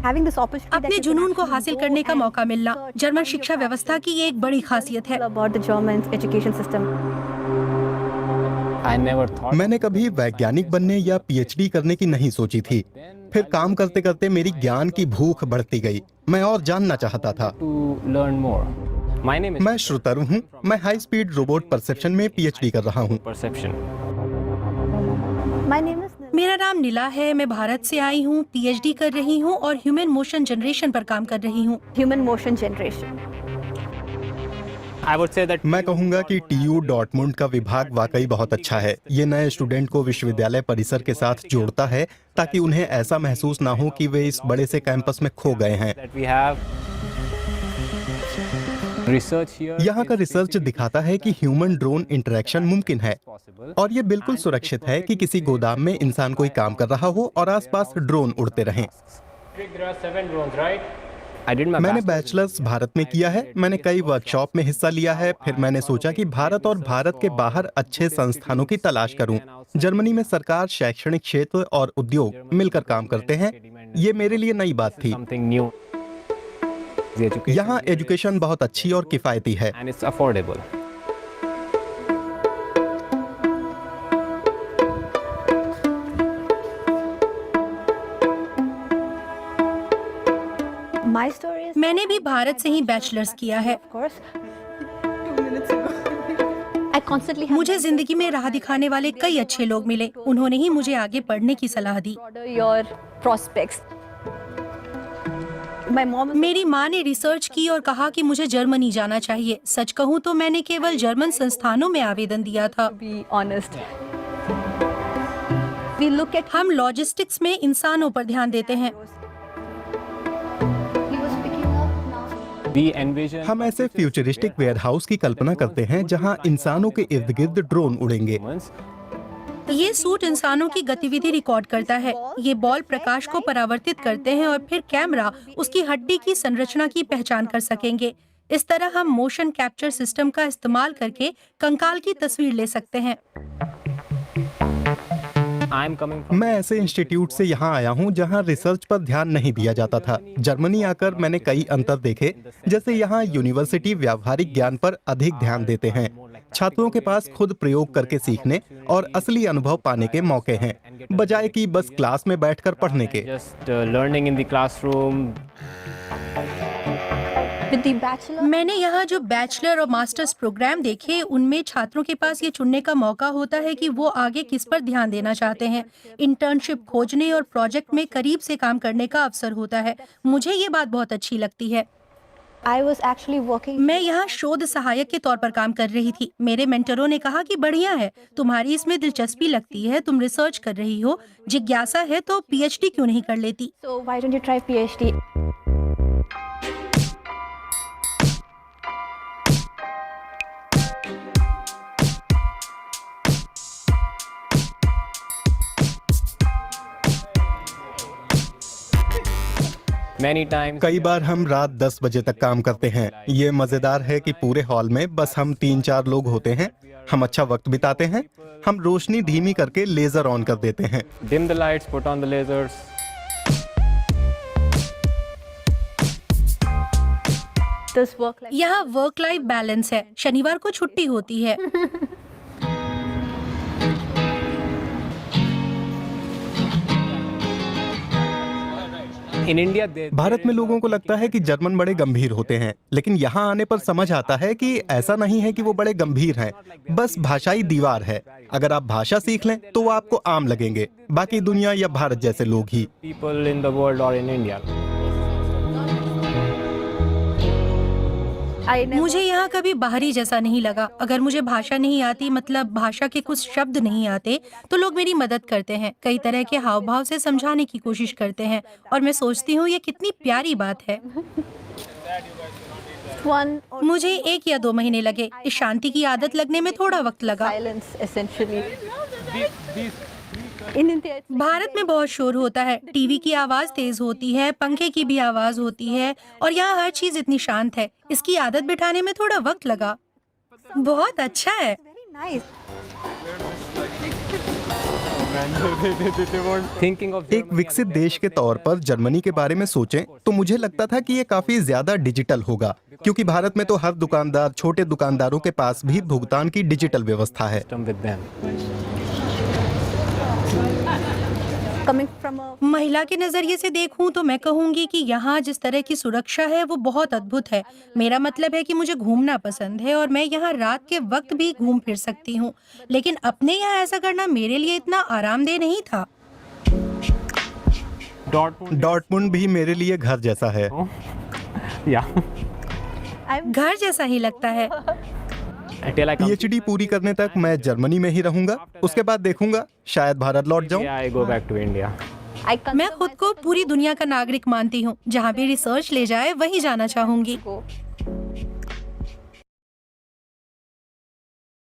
अपने जुनून को हासिल करने का मौका मिलना जर्मन शिक्षा व्यवस्था की एक बड़ी खासियत है। मैंने कभी वैज्ञानिक बनने या पीएचडी करने की नहीं सोची थी। फिर काम करते करते मेरी ज्ञान की भूख बढ़ती गई। मैं और जानना चाहता था। मैं श्रुतरु हूँ। मैं हाई स्पीड रोबोट परसेप्शन में पीएचडी कर रहा हूँ। मेरा नाम नीला है। मैं भारत से आई हूँ, पीएचडी कर रही हूँ और ह्यूमन मोशन जनरेशन पर काम कर रही हूँ। मैं कहूँगा कि टीयू डॉर्टमुंड का विभाग वाकई बहुत अच्छा है। ये नए स्टूडेंट को विश्वविद्यालय परिसर के साथ जोड़ता है ताकि उन्हें ऐसा महसूस ना हो कि वे इस बड़े से कैंपस में खो गए हैं। यहाँ का रिसर्च दिखाता है कि ह्यूमन ड्रोन इंटरेक्शन मुमकिन है और ये बिल्कुल सुरक्षित है कि किसी गोदाम में इंसान कोई काम कर रहा हो और आसपास ड्रोन उड़ते रहें। मैंने बैचलर्स भारत में किया है। मैंने कई वर्कशॉप में हिस्सा लिया है। फिर मैंने सोचा कि भारत और भारत के बाहर अच्छे संस्थानों की तलाश करूं। जर्मनी में सरकार, शैक्षणिक क्षेत्र और उद्योग मिलकर काम करते हैं। ये मेरे लिए नई बात थी। यहाँ एजुकेशन बहुत अच्छी और किफायती है। मैंने भी भारत से ही बैचलर्स किया है। मुझे जिंदगी में राह दिखाने वाले कई अच्छे लोग मिले। उन्होंने ही मुझे आगे पढ़ने की सलाह दी। मेरी माँ ने रिसर्च की और कहा कि मुझे जर्मनी जाना चाहिए। सच कहूँ तो मैंने केवल जर्मन संस्थानों में आवेदन दिया था। हम लॉजिस्टिक्स में इंसानों पर ध्यान देते हैं। हम ऐसे फ्यूचरिस्टिक वेयरहाउस की कल्पना करते हैं जहां इंसानों के इर्द गिर्द ड्रोन उड़ेंगे। ये सूट इंसानों की गतिविधि रिकॉर्ड करता है। ये बॉल प्रकाश को परावर्तित करते हैं और फिर कैमरा उसकी हड्डी की संरचना की पहचान कर सकेंगे। इस तरह हम मोशन कैप्चर सिस्टम का इस्तेमाल करके कंकाल की तस्वीर ले सकते हैं। मैं ऐसे इंस्टीट्यूट से यहाँ आया हूँ जहाँ रिसर्च पर ध्यान नहीं दिया जाता था। जर्मनी आकर मैंने कई अंतर देखे। जैसे यहाँ यूनिवर्सिटी व्यावहारिक ज्ञान पर अधिक ध्यान देते हैं। छात्रों के पास खुद प्रयोग करके सीखने और असली अनुभव पाने के मौके हैं, बजाय कि बस क्लास में बैठकर पढ़ने के। मैंने यहाँ जो बैचलर और मास्टर्स प्रोग्राम देखे, उनमें छात्रों के पास ये चुनने का मौका होता है कि वो आगे किस पर ध्यान देना चाहते हैं। इंटर्नशिप खोजने और प्रोजेक्ट में करीब से काम करने का अवसर होता है। मुझे ये बात बहुत अच्छी लगती है। मैं यहाँ शोध सहायक के तौर पर काम कर रही थी। मेरे मेंटरों ने कहा कि बढ़िया है, तुम्हारी इसमें दिलचस्पी लगती है, तुम रिसर्च कर रही हो, जिज्ञासा है, तो पीएचडी क्यों नहीं कर लेती? कई बार हम रात 10 बजे तक काम करते हैं। ये मजेदार है कि पूरे हॉल में बस हम 3-4 लोग होते हैं। हम अच्छा वक्त बिताते हैं। हम रोशनी धीमी करके लेजर ऑन कर देते हैं। Dim the lights, put on the lasers. यहाँ वर्क लाइफ बैलेंस है। शनिवार को छुट्टी होती है। भारत में लोगों को लगता है कि जर्मन बड़े गंभीर होते हैं, लेकिन यहाँ आने पर समझ आता है कि ऐसा नहीं है कि वो बड़े गंभीर हैं। बस भाषाई दीवार है। अगर आप भाषा सीख लें तो वो आपको आम लगेंगे, बाकी दुनिया या भारत जैसे लोग ही। मुझे यहाँ कभी बाहरी जैसा नहीं लगा। अगर मुझे भाषा नहीं आती, मतलब भाषा के कुछ शब्द नहीं आते, तो लोग मेरी मदद करते हैं। कई तरह के हाव भाव से समझाने की कोशिश करते हैं और मैं सोचती हूँ ये कितनी प्यारी बात है। मुझे 1 या 2 महीने लगे। इस शांति की आदत लगने में थोड़ा वक्त लगा। भारत में बहुत शोर होता है। टीवी की आवाज तेज होती है, पंखे की भी आवाज होती है और यहाँ हर चीज इतनी शांत है। इसकी आदत बिठाने में थोड़ा वक्त लगा। बहुत अच्छा है। man. They won't thinking of एक विकसित देश के तौर पर जर्मनी के बारे में सोचें तो मुझे लगता था कि ये काफी ज्यादा डिजिटल होगा, क्योंकि भारत में तो हर दुकानदार, छोटे दुकानदारों के पास भी भुगतान की डिजिटल व्यवस्था है। system with them. महिला के नजरिए से देखूं तो मैं कहूंगी कि यहाँ जिस तरह की सुरक्षा है वो बहुत अद्भुत है। मेरा मतलब है कि मुझे घूमना पसंद है और मैं यहाँ रात के वक्त भी घूम फिर सकती हूँ, लेकिन अपने यहाँ ऐसा करना मेरे लिए इतना आरामदेह नहीं था। Dortmund. डॉर्टमुंड भी मेरे लिए घर जैसा है। Yeah. घर जैसा ही लगता है। Until I come. पीएचडी पूरी करने तक मैं जर्मनी में ही रहूंगा, उसके बाद देखूंगा शायद भारत लौट जाऊं। Yeah, I go back to India. मैं खुद को पूरी दुनिया का नागरिक मानती हूँ। जहाँ भी रिसर्च ले जाए वहीं जाना चाहूंगी।